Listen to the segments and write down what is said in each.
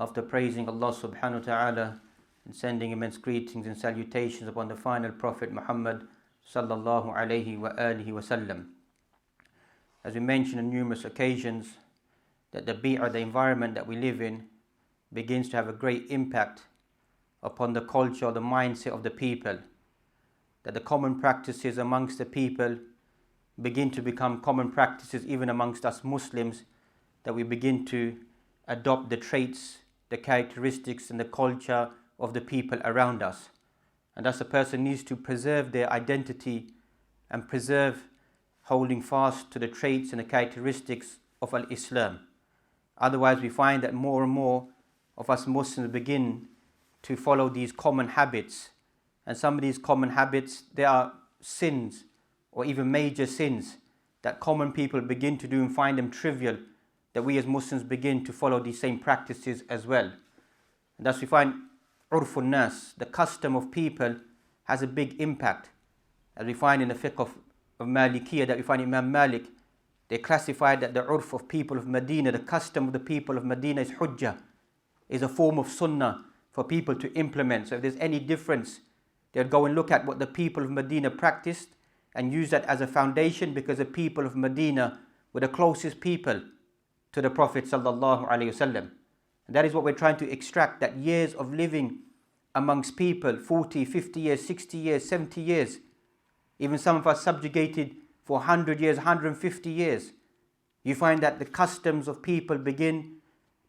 After praising Allah subhanahu wa ta'ala and sending immense greetings and salutations upon the final Prophet Muhammad sallallahu alayhi wa alihi wa sallam. As we mentioned on numerous occasions, that the bi'ah, the environment that we live in, begins to have a great impact upon the culture or the mindset of the people. That the common practices amongst the people begin to become common practices even amongst us Muslims, that we begin to adopt the traits, the characteristics and the culture of the people around us. And thus a person needs to preserve their identity and preserve holding fast to the traits and the characteristics of al-Islam. Otherwise we find that more and more of us Muslims begin to follow these common habits. And some of these common habits, they are sins or even major sins that common people begin to do and find them trivial, that we as Muslims begin to follow these same practices as well. And thus we find urfun nas, the custom of people, has a big impact. As we find in the fiqh of Malikiyah, that we find Imam Malik, they classified that the urf of people of Medina, the custom of the people of Medina is hujjah, is a form of sunnah for people to implement. So if there's any difference, they'll go and look at what the people of Medina practiced and use that as a foundation, because the people of Medina were the closest people to the Prophet sallallahu alaihi wasallam. And that is what we're trying to extract, that years of living amongst people, 40, 50 years, 60 years, 70 years, even some of us subjugated for 100 years, 150 years. You find that the customs of people begin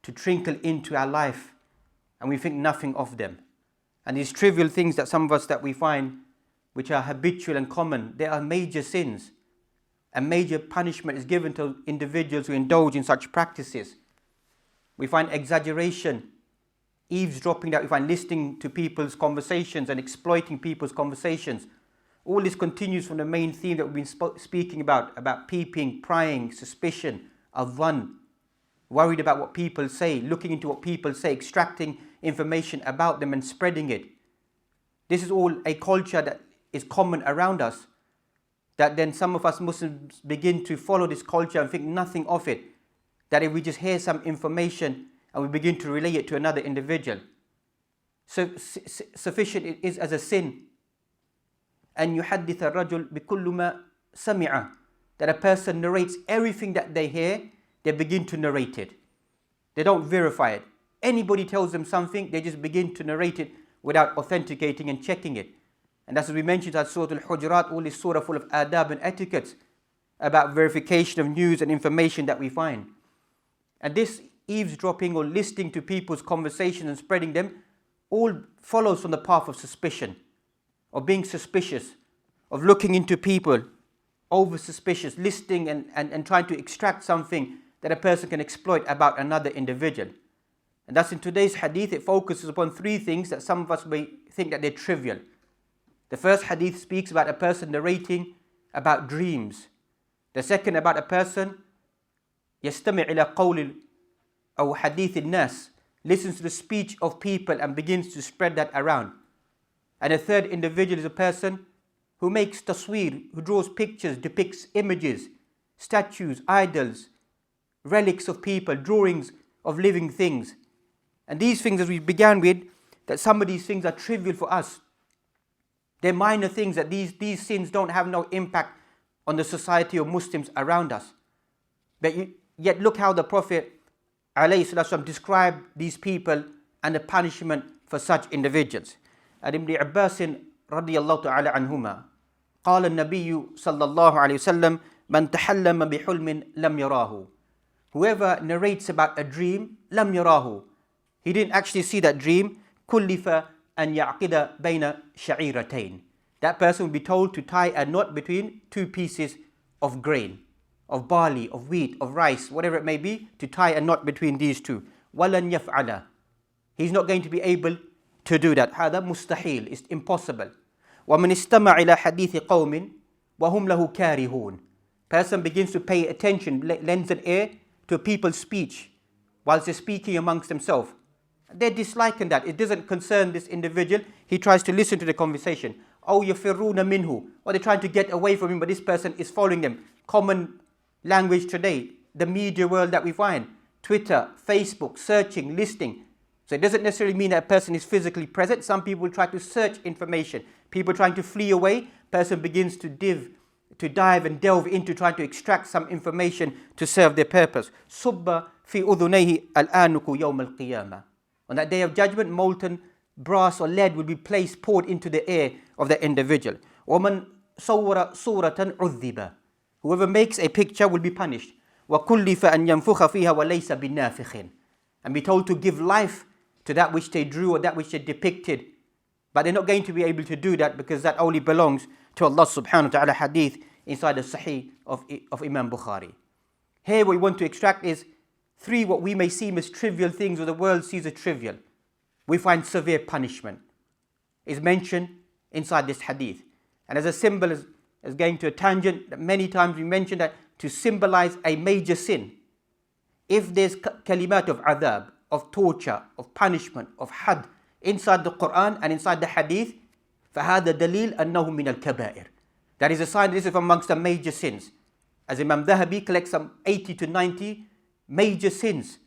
to trickle into our life and we think nothing of them. And these trivial things that some of us that we find, which are habitual and common, they are major sins. A major punishment is given to individuals who indulge in such practices. We find exaggeration, eavesdropping, that we find listening to people's conversations and exploiting people's conversations. All this continues from the main theme that we've been speaking about peeping, prying, suspicion, adhan, worried about what people say, looking into what people say, extracting information about them and spreading it. This is all a culture that is common around us, that then some of us Muslims begin to follow this culture and think nothing of it. That if we just hear some information and we begin to relay it to another individual, so sufficient it is as a sin. And يحدث الرجل بكل ما سمع, that a person narrates everything that they hear, they begin to narrate it. They don't verify it. Anybody tells them something, they just begin to narrate it without authenticating and checking it. And as we mentioned at Surah al-Hujurat, all this surah full of adab and etiquettes about verification of news and information that we find. And this eavesdropping or listening to people's conversations and spreading them all follows from the path of suspicion, of being suspicious, of looking into people, over suspicious, listening and trying to extract something that a person can exploit about another individual. And thus in today's hadith, it focuses upon three things that some of us may think that they're trivial. The first hadith speaks about a person narrating about dreams. The second about a person يستمع إلى قول أو حديث الناس, listens to the speech of people and begins to spread that around. And a third individual is a person who makes tasweer, who draws pictures, depicts images, statues, idols, relics of people, drawings of living things. And these things, as we began with, that some of these things are trivial for us. They're minor things, that these sins don't have no impact on the society of Muslims around us. But yet look how the Prophet ﷺ described these people and the punishment for such individuals. And Ibn Abbas radiyallahu ta'ala anhuma, قال النبي صلى الله عليه وسلم من تحلم بحلم لم يراه. Whoever narrates about a dream, لم يراه, he didn't actually see that dream, كلف أن يعقد بين شعيرتين. That person will be told to tie a knot between two pieces of grain, of barley, of wheat, of rice, whatever it may be, to tie a knot between these two. وَلَنْ يَفْعَلَ. He's not going to be able to do that. هذا مستحيل. It's impossible. وَمَنِ اسْتَمَعَ إِلَى حَدِيثِ قَوْمٍ وَهُمْ لَهُ كَارِهُونَ. Person begins to pay attention, lends an ear to people's speech whilst they're speaking amongst themselves. They're disliking that. It doesn't concern this individual. He tries to listen to the conversation. أَوْ يَفِرُّونَ مِنْهُ. Or they're trying to get away from him, but this person is following them. Common language today, the media world that we find, Twitter, Facebook, searching, listening. So it doesn't necessarily mean that a person is physically present. Some people try to search information. People trying to flee away, person begins to dive and delve into trying to extract some information to serve their purpose. Subba fi udhunayhi al-anuku yawm al-qiyamah. On that day of judgment, molten brass or lead will be poured into the ear of the individual. وَمَنْ صَوَّرَ صُورَةً عُذِّبَ. Whoever makes a picture will be punished. وَكُلِّفَ أَنْ يَنْفُخَ فِيهَا وَلَيْسَ بِنَافِخٍ. And be told to give life to that which they drew or that which they depicted. But they're not going to be able to do that because that only belongs to Allah subhanahu wa ta'ala. Hadith inside the Sahih of Imam Bukhari. Here what we want to extract is 3 what we may seem as trivial things or the world sees as trivial. We find severe punishment is mentioned inside this hadith. And as a symbol, as going to a tangent, many times we mention that to symbolize a major sin. If there's kalimat of adhab, of torture, of punishment, of had inside the Quran and inside the hadith, فَهَذَا دَلِيلٌ أَنَّهُ مِنَ الْكَبَائِرِ. That is a sign this is amongst the major sins. As Imam Dhahabi collects some 80 to 90 major sins.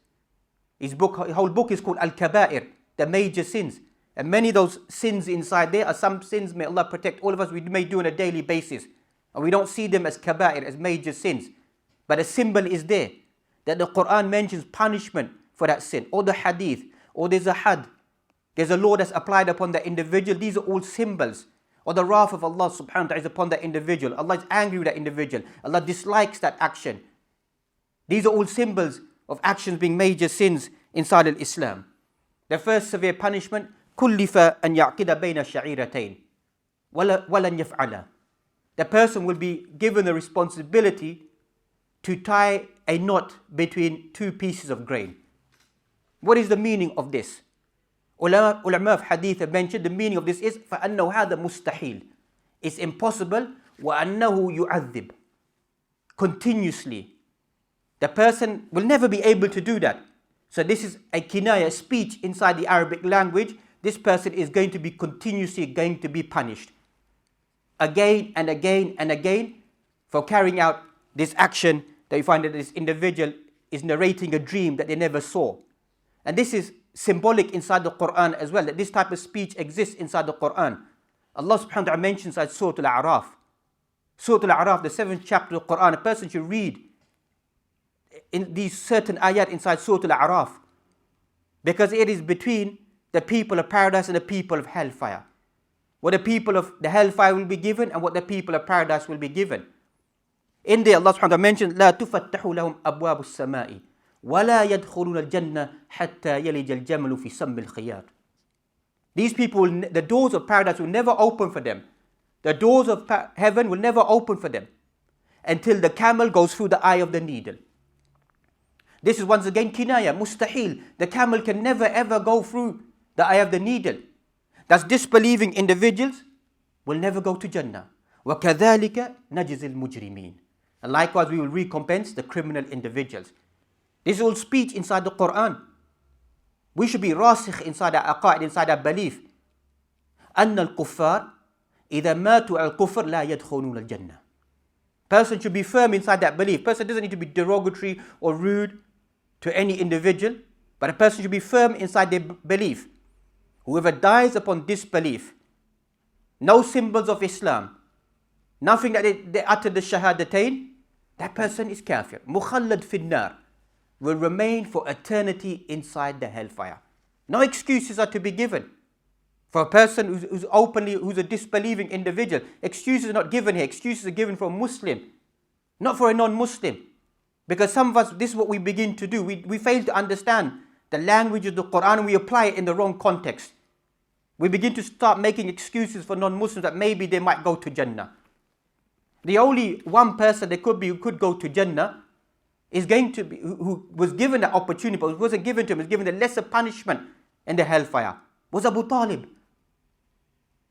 His whole book is called Al-Kaba'ir, the major sins. And many of those sins inside there are some sins, may Allah protect all of us, we may do on a daily basis. And we don't see them as kaba'ir, as major sins. But a symbol is there, that the Quran mentions punishment for that sin. Or the hadith, or there's a had. There's a law that's applied upon the individual. These are all symbols. Or the wrath of Allah subhanahu wa ta'ala is upon that individual. Allah is angry with that individual. Allah dislikes that action. These are all symbols of actions being major sins inside Islam. The first severe punishment, كُلِّفَ أَنْ يَعْقِدَ بَيْنَ الشَّعِيرَتَيْنِ وَلَنْ يَفْعَلَ. The person will be given the responsibility to tie a knot between 2 pieces of grain. What is the meaning of this? Ulama of hadith have mentioned the meaning of this is فَأَنَّهُ هَذَا مُسْتَحِيل. It's impossible. وَأَنَّهُ يُعَذِّبْ. Continuously. The person will never be able to do that. So this is a kinaya, speech inside the Arabic language. This person is going to be continuously going to be punished. Again and again and again for carrying out this action that you find that this individual is narrating a dream that they never saw. And this is symbolic inside the Quran as well, that this type of speech exists inside the Quran. Allah subhanahu wa ta'ala mentions inside Surah Al-A'raf. Surah Al-A'raf, the 7th chapter of the Quran, a person should read in these certain ayat inside Surah Al-A'raf, because it is between the people of paradise and the people of hellfire. What the people of the hellfire will be given and what the people of paradise will be given. In there Allah subhanahu wa ta'ala mentions لا تفتح لهم أبواب السماء ولا يدخلون الجنة حتى يلج الجمل في سم الخياط. These people, the doors of paradise will never open for them. The doors of heaven will never open for them until the camel goes through the eye of the needle. This is once again kinaya, mustahil. The camel can never ever go through the eye of the needle. Thus disbelieving individuals will never go to Jannah. وَكَذَلِكَ نَجْزِ الْمُجْرِمِينَ. And likewise we will recompense the criminal individuals. This is all speech inside the Quran. We should be rasikh inside our aqaid, inside our belief. أَنَّ الْكُفَّارِ إِذَا مَاتُوا الْكُفْرِ لَا يَدْخُلُونَ الْجَنَّةِ. Person should be firm inside that belief. Person doesn't need to be derogatory or rude to any individual, but a person should be firm inside their belief. Whoever dies upon disbelief, no symbols of Islam, nothing that they uttered the shahadatain, that person is kafir. Mukhallad finnar, will remain for eternity inside the hellfire. No excuses are to be given. For a person who's a disbelieving individual, excuses are not given here. Excuses are given for a Muslim, not for a non-Muslim. Because some of us, this is what we begin to do. We fail to understand the language of the Quran and we apply it in the wrong context. We begin to start making excuses for non-Muslims that maybe they might go to Jannah. The only one person there could be who could go to Jannah is going to be, who was given the opportunity, but it wasn't given to him, was given the lesser punishment in the hellfire, was Abu Talib,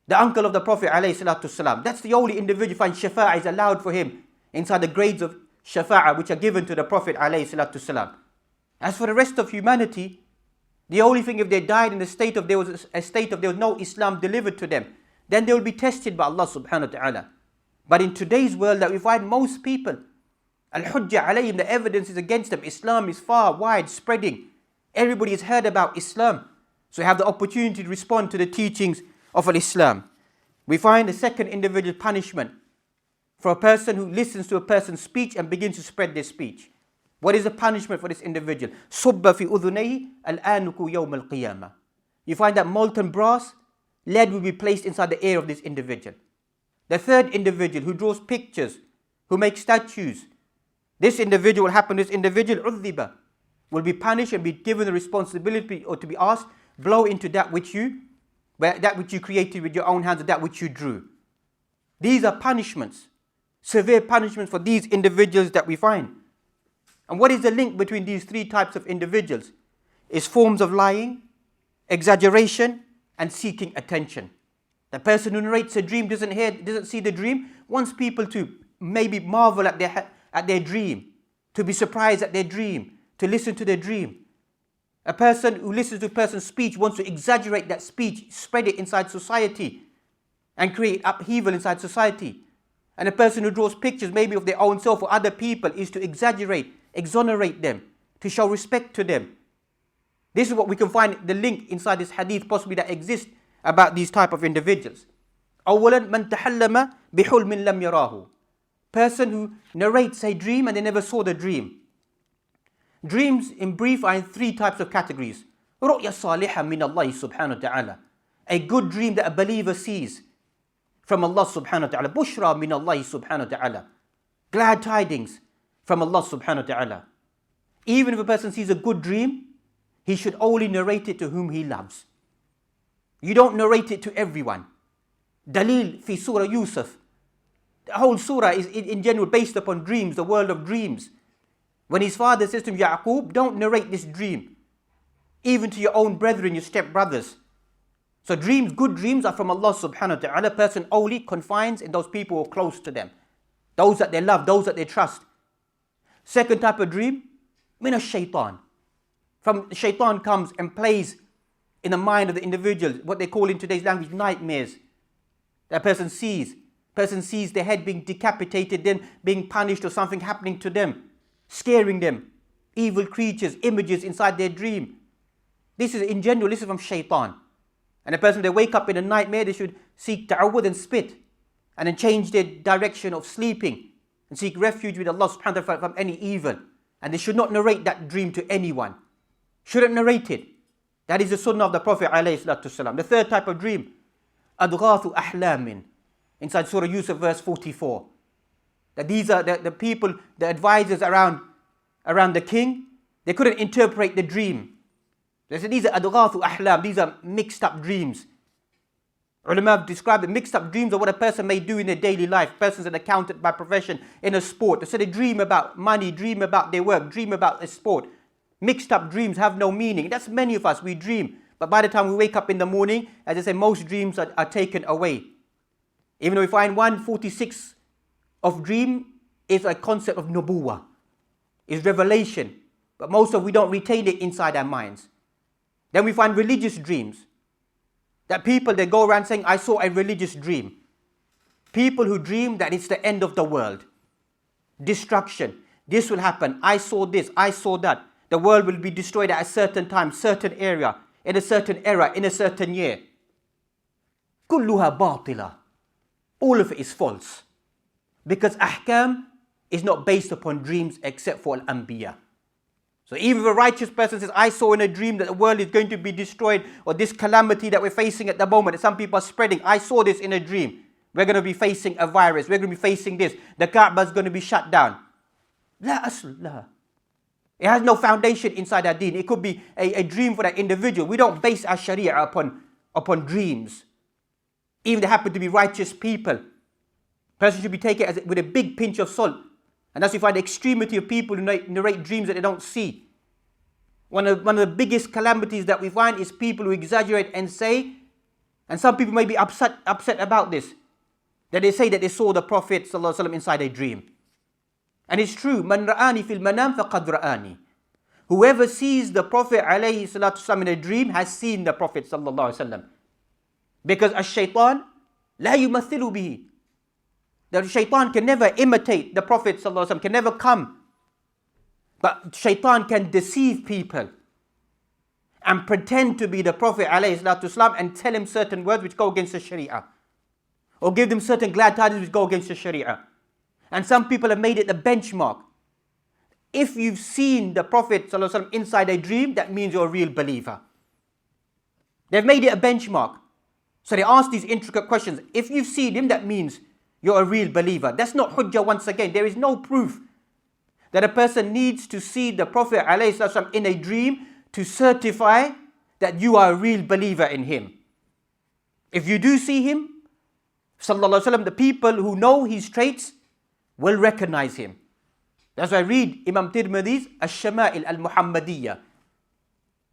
the uncle of the Prophet ﷺ. That's the only individual who finds shafa'ah is allowed for him inside the grades of shafa'ah which are given to the Prophet ﷺ. As for the rest of humanity, the only thing, if they died in the state of there was no Islam delivered to them, then they will be tested by Allah subhanahu wa ta'ala. But in today's world that we find most people, al-hujja alayhim, the evidence is against them. Islam is far wide spreading. Everybody has heard about Islam. So we have the opportunity to respond to the teachings of Islam. We find the second individual punishment for a person who listens to a person's speech and begins to spread their speech. What is the punishment for this individual? صُبَّ فِي أُذُنَيْهِ الْآنُكُ يَوْمَ الْقِيَامَةِ. You find that molten brass, lead will be placed inside the ear of this individual. The third individual who draws pictures, who makes statues, this individual عُذِّبَ, will be punished and be given the responsibility or to be asked, blow into that which you created with your own hands, or that which you drew. These are punishments, severe punishments for these individuals that we find. And what is the link between these three types of individuals? It's forms of lying, exaggeration, and seeking attention. The person who narrates a dream doesn't see the dream, wants people to maybe marvel at their dream, to be surprised at their dream, to listen to their dream. A person who listens to a person's speech wants to exaggerate that speech, spread it inside society, and create upheaval inside society. And a person who draws pictures maybe of their own self or other people is to exaggerate, exonerate them, to show respect to them. This is what we can find the link inside this hadith possibly that exists about these type of individuals. أولا من تحلم بحلم لم يراه. Person who narrates a dream and they never saw the dream. Dreams in brief are in three types of categories. رؤيا صالحة من الله سبحانه وتعالى. A good dream that a believer sees from Allah subhanahu wa ta'ala. بشرى من الله سبحانه وتعالى. Glad tidings from Allah subhanahu wa ta'ala. Even if a person sees a good dream, he should only narrate it to whom he loves. You don't narrate it to everyone. Dalil fi Surah Yusuf. The whole surah is in general based upon dreams, the world of dreams. When his father says to him, Ya'qub, don't narrate this dream, even to your own brethren, your stepbrothers. So dreams, good dreams are from Allah subhanahu wa ta'ala. A person only confines in those people who are close to them, those that they love, those that they trust. Second type of dream, min ash-shaytan. From shaitan comes and plays in the mind of the individual, what they call in today's language nightmares. That person sees their head being decapitated, then being punished or something happening to them, scaring them, evil creatures, images inside their dream. This is in general, this is from shaitan. And a person, they wake up in a nightmare, they should seek ta'awud and spit, and then change their direction of sleeping, and seek refuge with Allah subhanahu wa ta'ala from any evil. And they should not narrate that dream to anyone. Shouldn't narrate it. That is the sunnah of the Prophet ﷺ. The third type of dream, adghathu ahlamin, inside Surah Yusuf verse 44. That these are the people, the advisors around the king, they couldn't interpret the dream. They said these are adghathu ahlam, these are mixed up dreams. Ulama have described the mixed up dreams of what a person may do in their daily life. Persons an accountant by profession in a sport. They said they dream about money, dream about their work, dream about a sport. Mixed up dreams have no meaning. That's many of us, we dream. But by the time we wake up in the morning, as I say, most dreams are taken away. Even though we find 146 of dream is a concept of nubuwah, is revelation. But most of we don't retain it inside our minds. Then we find religious dreams. That people, they go around saying, I saw a religious dream. People who dream that it's the end of the world. Destruction. This will happen. I saw this. I saw that. The world will be destroyed at a certain time, certain area, in a certain era, in a certain year. كلها باطلة. All of it is false. Because ahkam is not based upon dreams except for al-anbiya. So even if a righteous person says, I saw in a dream that the world is going to be destroyed, or this calamity that we're facing at the moment, that some people are spreading, I saw this in a dream. We're going to be facing a virus, we're going to be facing this, the Kaaba is going to be shut down. La asl laha. It has no foundation inside our deen. It could be a dream for that individual. We don't base our sharia upon dreams. Even if they happen to be righteous people. Person should be taken with a big pinch of salt. And that's why you find the extremity of people who narrate dreams that they don't see. One of the biggest calamities that we find is people who exaggerate and say, and some people may be upset about this, that they say that they saw the Prophet ﷺ inside a dream. And it's true, man ra'ani fil manam faqad ra'ani. Whoever sees the Prophet ﷺ in a dream has seen the Prophet ﷺ. Because ash-shaytan la yumathilu bihi. The shaitan can never imitate the Prophet ﷺ, can never come. But shaitan can deceive people. and pretend to be the Prophet ﷺ and tell him certain words which go against the Sharia, or give them certain glad tidings which go against the Sharia. And some people have made it the benchmark. If you've seen the Prophet ﷺ inside a dream, that means you're a real believer. They've made it a benchmark. So they ask these intricate questions. If you've seen him, that means you're a real believer. That's not hujjah once again. There is no proof that a person needs to see the Prophet ﷺ in a dream to certify that you are a real believer in him. If you do see him, sallallahu alaihi wasallam, the people who know his traits will recognize him. That's why I read Imam Tirmidhi's Ash-Shama'il al-Muhammadiyya,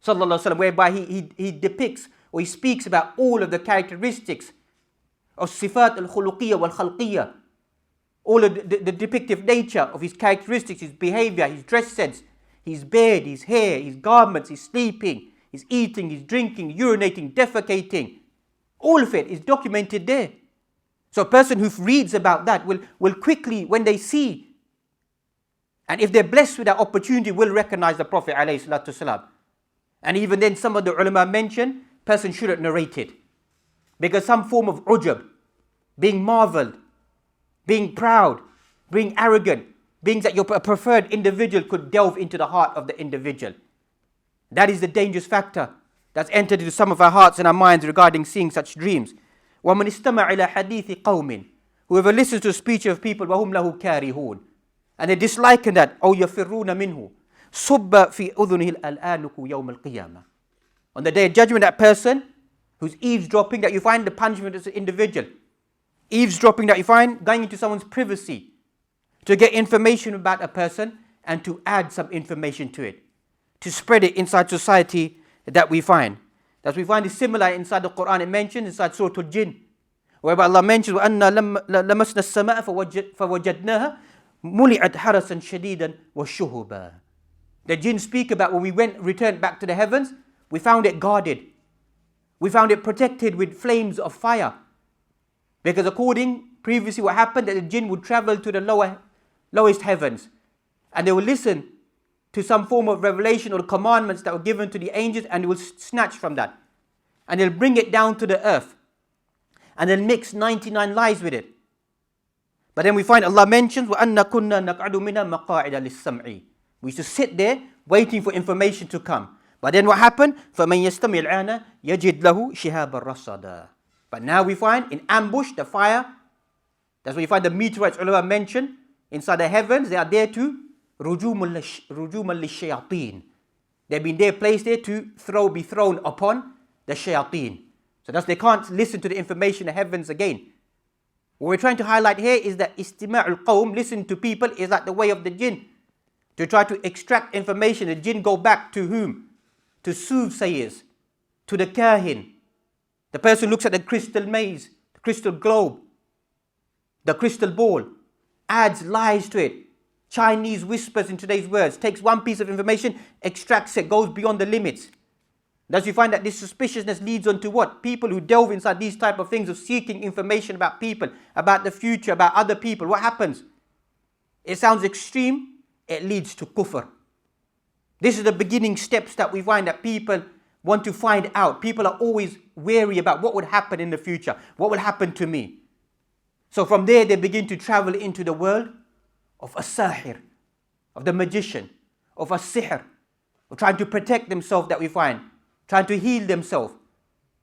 sallallahu alaihi wasallam, whereby he depicts or he speaks about all of the characteristics of sifat al-khuluqiyya wal-khalqiyya, all of the depictive nature of his characteristics, his behavior, his dress sense, his beard, his hair, his garments, his sleeping, his eating, his drinking, urinating, defecating. All of it is documented there. So a person who reads about that will quickly, when they see, and if they're blessed with that opportunity, will recognize the Prophet ﷺ. And even then, some of the ulama mention, person shouldn't narrate it. Because some form of ujab, being marveled, being proud, being arrogant, being that you're a preferred individual, could delve into the heart of the individual. That is the dangerous factor that's entered into some of our hearts and our minds regarding seeing such dreams. وَمَنِ اسْتَمَعَ إِلَى حَدِيثِ قَوْمٍ, whoever listens to the speech of people, وَهُمْ لَهُ كَارِهُونَ, and they dislike that, أَوْ يَفِرُّونَ مِنْهُ صُبَّ فِي أُذُنِهِ الْآلُكُ يَوْمَ الْقِيَامَةِ. On the day of judgment, that person who's eavesdropping, that you find the punishment as an individual. Eavesdropping, that you find going into someone's privacy to get information about a person and to add some information to it, to spread it inside society, that we find. That we find is similar inside the Quran. It mentions inside Surah al-Jinn, whereby Allah mentions وَأَنَّا لَمَسْنَا السَّمَاءَ فَوَجَدْنَاهَا مُلِعَتْ حَرَسًا شَدِيدًا وَالشُّهُبًا. The jinn speak about when we returned back to the heavens, we found it guarded. We found it protected with flames of fire. Because according previously what happened, that the jinn would travel to the lowest heavens, and they would listen to some form of revelation or commandments that were given to the angels, and they will snatch from that. And they'll bring it down to the earth. And they'll mix 99 lies with it. But then we find Allah mentions, وَأَنَّا كُنَّا نَقْعَدُ مِنَا مَقَاعِدَ لِلسَّمْعِ. We used to sit there waiting for information to come. But then what happened? فَمَنْ يَسْتَمِعِ الْآنَ يَجِدْ لَهُ شِهَابًا رَصَدًا. But now we find in ambush, the fire, that's where you find the meteorites ulama mentioned, inside the heavens, they are there to رُجُومًا لِلشَّيَاطِينَ. They've been there, placed there to be thrown upon the shayateen. So thus they can't listen to the information in the heavens again. What we're trying to highlight here is that istima'ul qawm, listen to people, is like the way of the jinn. To try to extract information, the jinn go back to whom? To soothsayers, to the kahin. The person looks at the crystal maze, the crystal globe, the crystal ball, adds lies to it. Chinese whispers in today's words, takes one piece of information, extracts it, goes beyond the limits. Thus you find that this suspiciousness leads on to what? People who delve inside these type of things of seeking information about people, about the future, about other people. What happens? It sounds extreme, it leads to kufr. This is the beginning steps that we find that people want to find out. People are always wary about what would happen in the future, what will happen to me. So from there they begin to travel into the world of a sahir, of the magician, of a sihr, of trying to protect themselves, that we find, trying to heal themselves.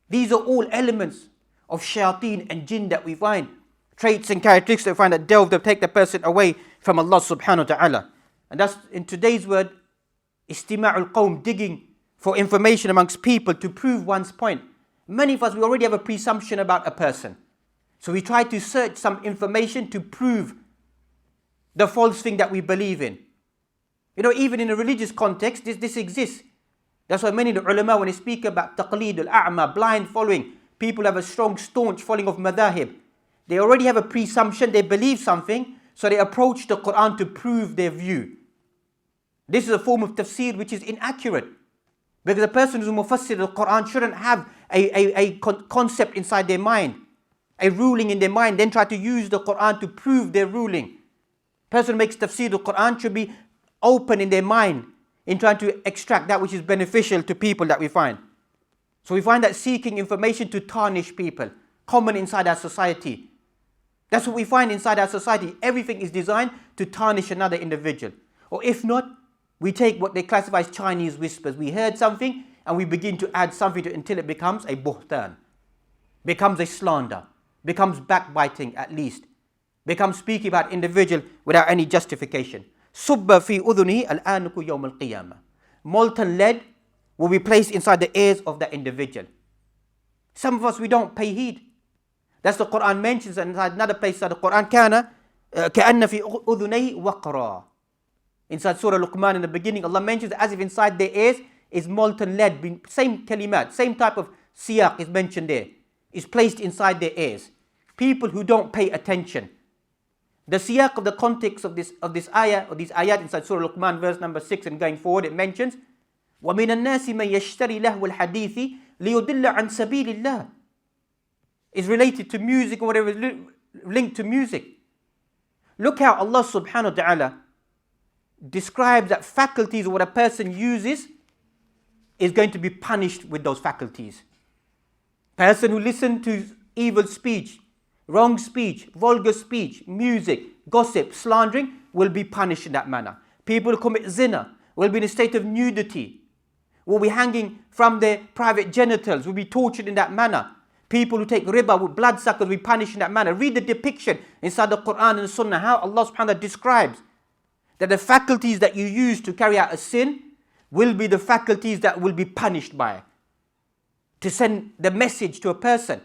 These are all elements of shayateen and jinn that we find, traits and characteristics that we find that delve, that take the person away from Allah subhanahu wa ta'ala. And that's in today's word, istima'ul qawm, digging for information amongst people to prove one's point. Many of us, we already have a presumption about a person. So we try to search some information to prove the false thing that we believe in. You know, even in a religious context, this exists. That's why many of the ulama, when they speak about taqleed al-a'ma, blind following, people have a strong, staunch following of madahib. They already have a presumption, they believe something, so they approach the Quran to prove their view. This is a form of tafsir which is inaccurate. Because a person who's mufassir al-Quran shouldn't have a concept inside their mind, a ruling in their mind, then try to use the Quran to prove their ruling. Person who makes tafsir al-Quran should be open in their mind, in trying to extract that which is beneficial to people that we find. So we find that seeking information to tarnish people, common inside our society. That's what we find inside our society. Everything is designed to tarnish another individual. Or if not, we take what they classify as Chinese whispers. We heard something and we begin to add something to it until it becomes a buhtan, becomes a slander, becomes backbiting at least, becomes speaking about individual without any justification. Subba fi udhunihi al-anuku yawm al-qiyamah. Molten lead will be placed inside the ears of that individual. Some of us, we don't pay heed. That's the Quran mentions, and inside another place inside the Quran, كَأَنَّ فِي أُذُنَيْهِ وَقْرًا. Inside Surah Luqman in the beginning, Allah mentions as if inside their ears is molten lead. Same kalimat, same type of siyaq is mentioned there. Is placed inside their ears. People who don't pay attention. The siyaq of the context of this ayah, or these ayat inside Surah Luqman, verse number 6 and going forward, it mentions, وَمِنَ النَّاسِ مَنْ يَشْتَرِي لَهْوَ الْحَدِيثِ لِيُضِلَّ عَنْ سَبِيلِ اللَّهِ. Is related to music or whatever is linked to music. Look how Allah subhanahu wa ta'ala describes that faculties of what a person uses is going to be punished with those faculties. Person who listens to evil speech, wrong speech, vulgar speech, music, gossip, slandering will be punished in that manner. People who commit zina will be in a state of nudity, will be hanging from their private genitals, will be tortured in that manner. People who take riba with bloodsuckers will be punished in that manner. Read the depiction inside the Quran and the Sunnah, how Allah subhanahu wa ta'ala describes that the faculties that you use to carry out a sin will be the faculties that will be punished by. To send the message to a person.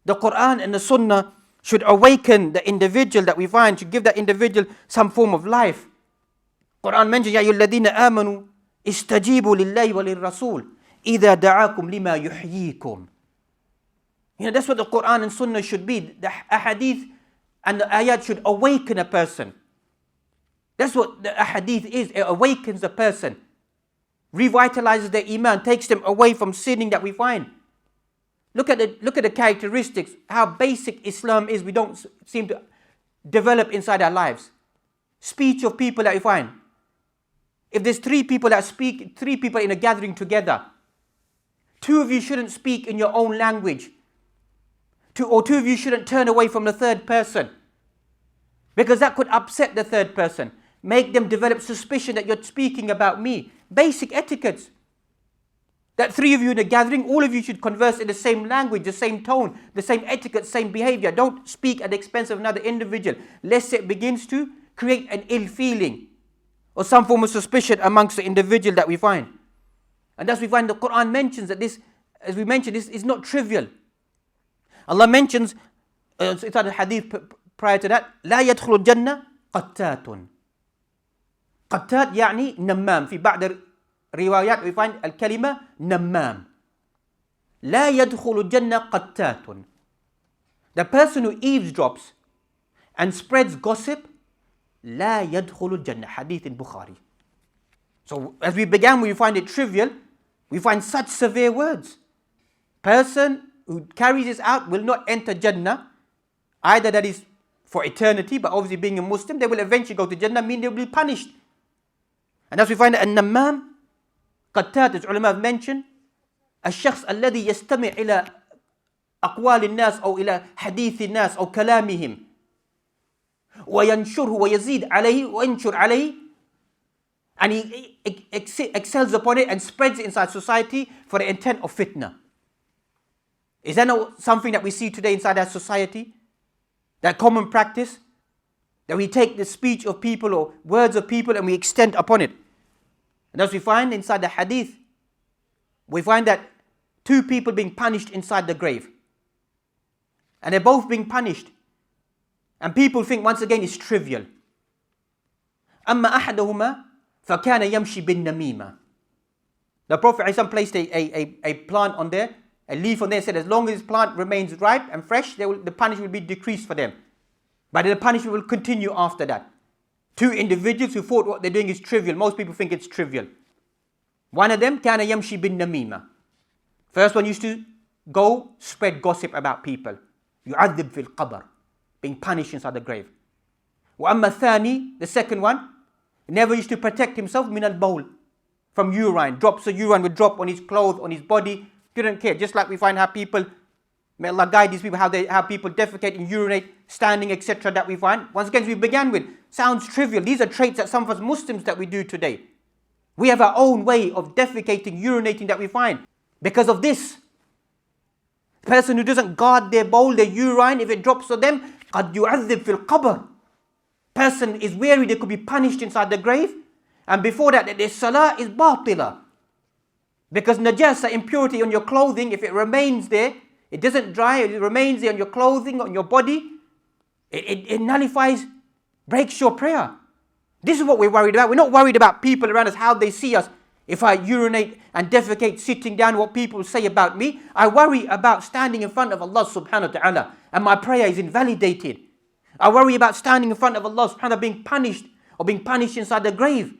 The Quran and the Sunnah should awaken the individual that we find, to give that individual some form of life. Quran mentions, يَا أَيُّهَا الَّذِينَ آمَنُوا اسْتَجِيبُوا لِلَّهِ وَلِلرَّسُولِ إِذَا دَعَاكُمْ لِمَا يُحْيِيكُمْ. That's what the Quran and Sunnah should be. The ahadith and the ayat should awaken a person. That's what the ahadith is. It awakens a person, revitalizes their iman, takes them away from sinning that we find. Look at the characteristics, how basic Islam is. We don't seem to develop inside our lives. Speech of people that we find. If there's three people that speak, three people in a gathering together, two of you shouldn't speak in your own language. Two of you shouldn't turn away from the third person, because that could upset the third person, make them develop suspicion that you're speaking about me. Basic etiquettes. That three of you in a gathering, all of you should converse in the same language, the same tone, the same etiquette, same behavior. Don't speak at the expense of another individual, lest it begins to create an ill feeling or some form of suspicion amongst the individual that we find. And thus we find the Quran mentions that this, as we mentioned, this is not trivial. Allah mentions, it's in the hadith prior to that, لا يدخل الجنة قتات. قتات يعني نمام. في بعض الروايات we find الكلمة نمام. لا يدخل الجنة قتات. The person who eavesdrops and spreads gossip, لا يدخل الجنة. Hadith in Bukhari. So as we began, we find it trivial. We find such severe words. Person who carries this out will not enter Jannah. Either that is for eternity, but obviously being a Muslim, they will eventually go to Jannah, meaning they will be punished. And as we find that النمام قتات, as ulama have mentioned, الشخص الذي يستمع إلى أقوال الناس أو إلى حديث الناس أو كلامهم وينشره ويزيد عليه وينشر عليه, and he excels upon it and spreads it inside society for the intent of fitna. Is that not something that we see today inside our society? That common practice? That we take the speech of people or words of people and we extend upon it. And as we find inside the hadith, we find that two people being punished inside the grave. And they're both being punished. And people think once again it's trivial. أما أحدهما فكان يمشي بالنميمة. The Prophet ﷺ placed a plant on there, a leaf on there, said as long as this plant remains ripe and fresh, the punishment will be decreased for them. But the punishment will continue after that. Two individuals who thought what they're doing is trivial. Most people think it's trivial. One of them, كان يمشي بالنميمة. First one used to go spread gossip about people. يعذب في القبر, being punished inside the grave. وأما الثاني, the second one, never used to protect himself من البول, from urine. Drops of urine would drop on his clothes, on his body. Didn't care. Just like we find how people, may Allah guide these people, how people defecate and urinate, standing, etc. that we find. Once again, as we began with, sounds trivial. These are traits that some of us Muslims that we do today. We have our own way of defecating, urinating that we find. Because of this, the person who doesn't guard their bowl, their urine, if it drops on them, قَدْ يُعَذِّبْ فِي الْقَبْرِ. Person is weary, they could be punished inside the grave. And before that their salah is batila. Because najasa, impurity on your clothing, if it remains there, it doesn't dry, it remains there on your clothing, on your body, it nullifies, breaks your prayer. This is what we're worried about. We're not worried about people around us, how they see us. If I urinate and defecate sitting down, what people say about me. I worry about standing in front of Allah subhanahu wa ta'ala and my prayer is invalidated. I worry about standing in front of Allah subhanahu wa ta'ala being punished or being punished inside the grave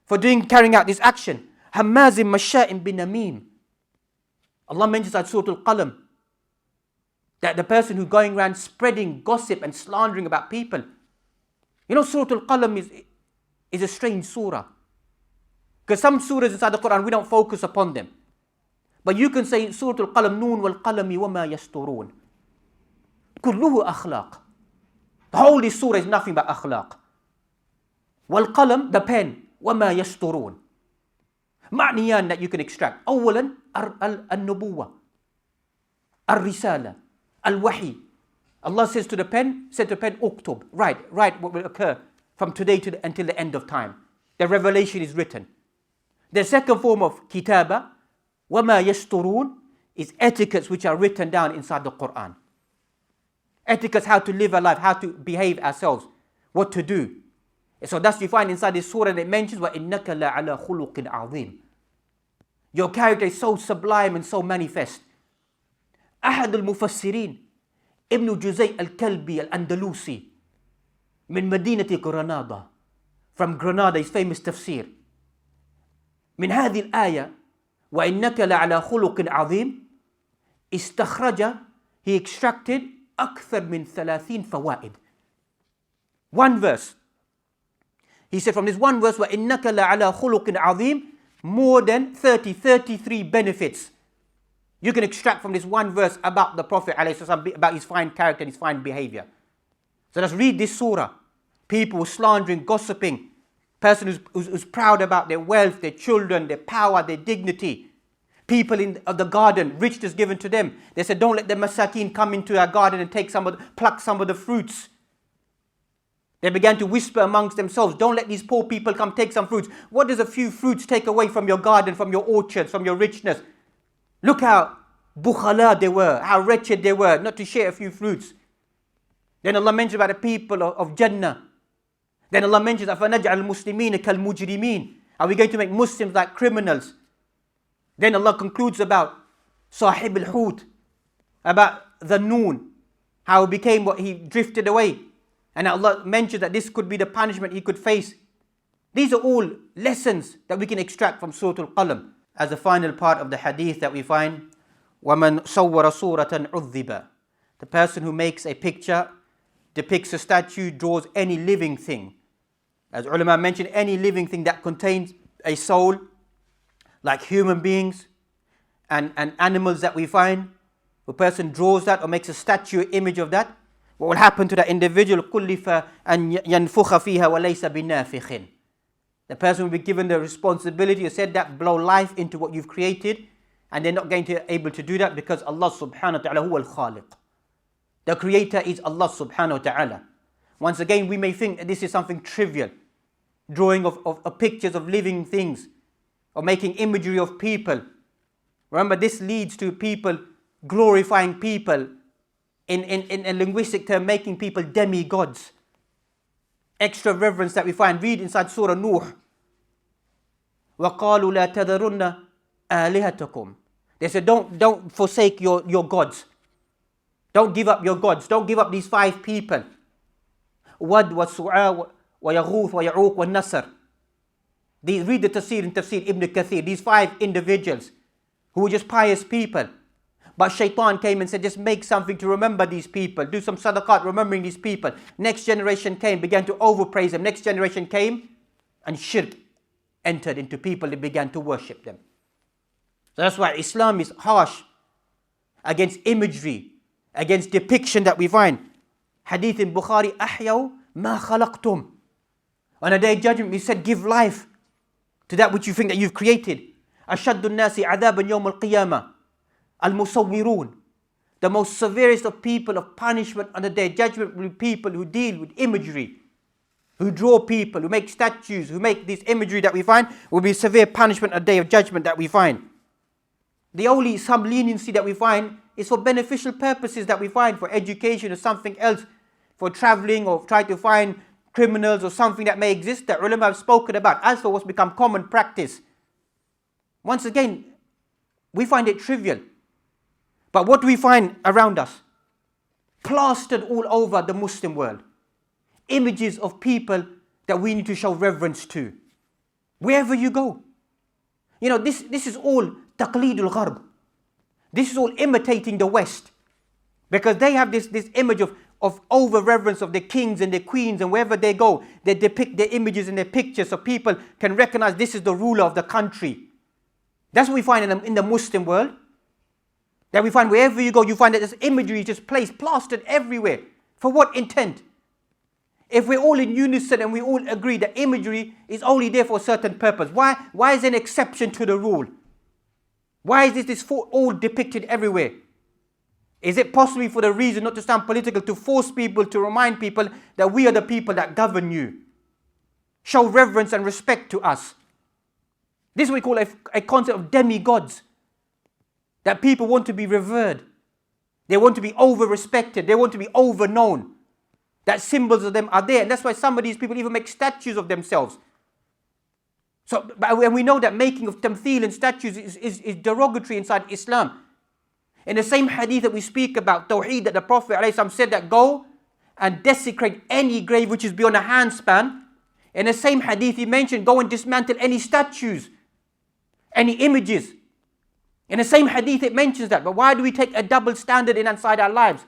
for carrying out this action. Hammazin masha'in binamim. Allah mentions at Surah al-Qalam that the person who's going around spreading gossip and slandering about people. You know, Surah al-Qalam is a strange surah. Because some surahs inside the Quran, we don't focus upon them. But you can say Surah al-Qalam, Noon wal-Qalami wa ma yasturun. Kulluhu akhlaq. The whole this surah is nothing but akhlaq. Wal-Qalam, the pen, wa ma yasturun. Ma'niyan that you can extract. Awalan, al-Nubuwa, al-Risala, al-Wahi. Allah says to the pen, uktub, write what will occur from today until the end of time. The revelation is written. The second form of kitaba, wama yasturun, is etiquettes which are written down inside the Quran. Etiquettes, how to live a life, how to behave ourselves, what to do. So that's you find inside this surah that it mentions, وَإِنَّكَ لَعَلَى خُلُقٍ عَظِيمٍ. Your character is so sublime and so manifest. أحد المفسرين ابن جزي الكلبي الأندلسي من مدينة غرناطة, from Granada, his famous tafsir. من هذه الآية وإنك لعلى خلق عظيم استخرج, he extracted أكثر من 30 فوائد. One verse. He said from this one verse وإنك لعلى خلق عظيم, more than 33 benefits you can extract from this one verse about the Prophet ﷺ, about his fine character and his fine behavior. So let's read this surah. People slandering, gossiping, person who's proud about their wealth, their children, their power, their dignity. People of the garden, richness given to them. They said, don't let the masakin come into our garden and pluck some of the fruits. They began to whisper amongst themselves, don't let these poor people come take some fruits. What does a few fruits take away from your garden, from your orchards, from your richness? Look how bukhala they were, how wretched they were, not to share a few fruits. Then Allah mentions about the people of Jannah. Then Allah mentions, أَفَنَجْعَلُ الْمُسْلِمِينَ كَالْمُجْرِمِينَ. Are we going to make Muslims like criminals? Then Allah concludes about Sahib al-Hut, about the Noon, how he became what he drifted away. And Allah mentions that this could be the punishment he could face. These are all lessons that we can extract from Surah al-Qalam. As the final part of the hadith that we find, وَمَنْ صَوَّرَ صُورَةً عُذِّبَ. The person who makes a picture, depicts a statue, draws any living thing. As ulama mentioned, any living thing that contains a soul, like human beings and animals that we find, a person draws that or makes a statue image of that, what will happen to that individual? كُلِّفَ أَنْ يَنْفُخَ فِيهَا وَلَيْسَ بِنَافِخٍ. The person will be given the responsibility, you said that, blow life into what you've created, and they're not going to be able to do that because Allah subhanahu wa ta'ala huwa al-Khaliq. The creator is Allah subhanahu wa ta'ala. Once again, we may think that this is something trivial, drawing of pictures of living things, or making imagery of people. Remember, this leads to people glorifying people, in a linguistic term, making people demigods. Extra reverence that we find. Read inside Surah Nuh. وَقَالُوا لَا تَذَرُنَّ آلِهَتَكُمْ. They said, don't forsake your gods. Don't give up your gods. Don't give up these 5 people. Wad wa Su'a wa Yaghuth wa Ya'uq wa Nasr. Read the tafsir in Tafsir Ibn Kathir. These 5 individuals who were just pious people. But shaitan came and said, just make something to remember these people. Do some sadaqat remembering these people. Next generation came, began to overpraise them. Next generation came and shirk entered into people, they began to worship them. So that's why Islam is harsh against imagery, against depiction that we find. Hadith in Bukhari, أحيوا ما خلقتم. On a day of judgment, we said, give life to that which you think that you've created. أشد الناس عذابا يوم القيامة المصورون. The most severest of people of punishment on the day of judgment will be people who deal with imagery, who draw people, who make statues, who make this imagery that we find, will be severe punishment on the day of judgment that we find. The only some leniency that we find is for beneficial purposes that we find, for education or something else, for traveling or trying to find criminals or something that may exist that ulama have spoken about. As for what's become common practice, once again, we find it trivial. But what do we find around us? Plastered all over the Muslim world. Images of people that we need to show reverence to. Wherever you go. You know, this is all taqleedul gharb. This is all imitating the West. Because they have this image of over-reverence of the kings and the queens, and wherever they go, they depict their images and their pictures so people can recognize this is the ruler of the country. That's what we find in the Muslim world. That we find wherever you go, you find that this imagery is just placed, plastered everywhere. For what intent? If we're all in unison and we all agree that imagery is only there for a certain purpose, why is there an exception to the rule? Why is this all depicted everywhere? Is it possibly for the reason, not to sound political, to force people, to remind people that we are the people that govern you? Show reverence and respect to us. This is what we call a concept of demigods. That people want to be revered. They want to be over-respected. They want to be over-known. That symbols of them are there. And that's why some of these people even make statues of themselves. So, and we know that making of tamthil and statues is derogatory inside Islam. In the same hadith that we speak about, Tawheed, that the Prophet ﷺ said that go and desecrate any grave which is beyond a handspan. In the same hadith he mentioned, go and dismantle any statues, any images. In the same hadith it mentions that. But why do we take a double standard inside our lives?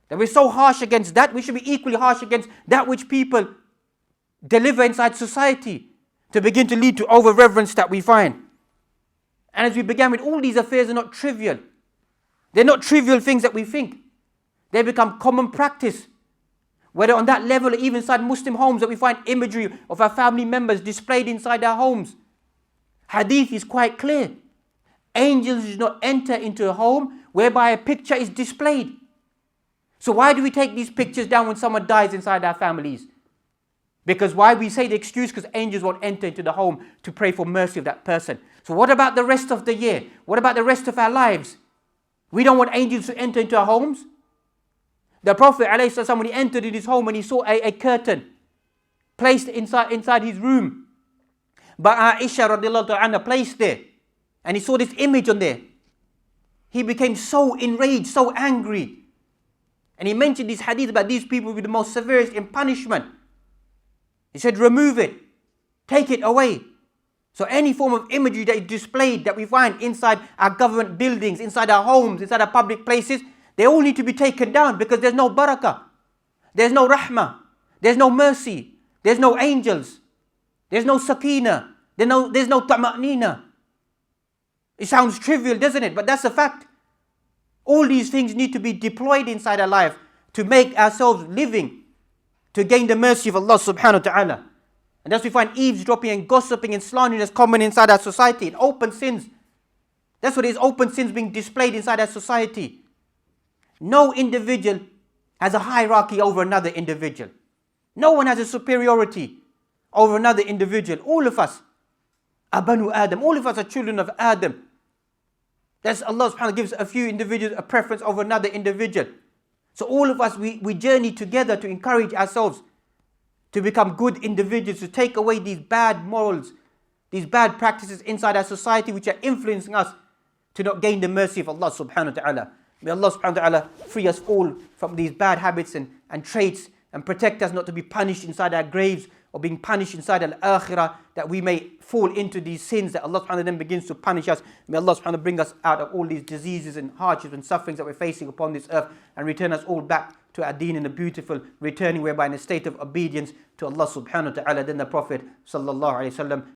That we're so harsh against that, we should be equally harsh against that which people deliver inside society to begin to lead to over-reverence that we find. And as we began with, all these affairs are not trivial. They're not trivial things that we think. They become common practice. Whether on that level or even inside Muslim homes, that we find imagery of our family members displayed inside our homes. Hadith is quite clear. Angels do not enter into a home whereby a picture is displayed. So why do we take these pictures down when someone dies inside our families? Because why we say the excuse? Because angels won't enter into the home to pray for mercy of that person. So what about the rest of the year? What about the rest of our lives? We don't want angels to enter into our homes. The Prophet ﷺ, when he entered in his home and he saw a curtain placed inside his room, but Aisha radiallahu anha placed there, and he saw this image on there, he became so enraged, so angry. And he mentioned this hadith about these people with the most severest in punishment. He said, remove it, take it away. So any form of imagery that is displayed, that we find inside our government buildings, inside our homes, inside our public places, they all need to be taken down, because there's no barakah, there's no rahmah, there's no mercy, there's no angels, there's no sakina, there's no tama'nina. It sounds trivial, doesn't it? But that's a fact. All these things need to be deployed inside our life to make ourselves living, to gain the mercy of Allah subhanahu wa ta'ala. And thus we find eavesdropping and gossiping and slandering as common inside our society, and open sins. That's what it is, open sins being displayed inside our society. No individual has a hierarchy over another individual. No one has a superiority over another individual. All of us are Banu Adam. All of us are children of Adam. That's Allah subhanahu wa ta'ala gives a few individuals a preference over another individual. So all of us, we journey together to encourage ourselves to become good individuals, to take away these bad morals, these bad practices inside our society which are influencing us to not gain the mercy of Allah subhanahu wa ta'ala. May Allah subhanahu wa ta'ala free us all from these bad habits and traits, and protect us not to be punished inside our graves or being punished inside al-akhirah, that we may fall into these sins that Allah subhanahu wa ta'ala then begins to punish us. May Allah subhanahu wa ta'ala bring us out of all these diseases and hardships and sufferings that we're facing upon this earth, and return us all back to our deen in a beautiful returning, whereby in a state of obedience to Allah subhanahu wa ta'ala. Then the Prophet sallallahu alayhi wa sallam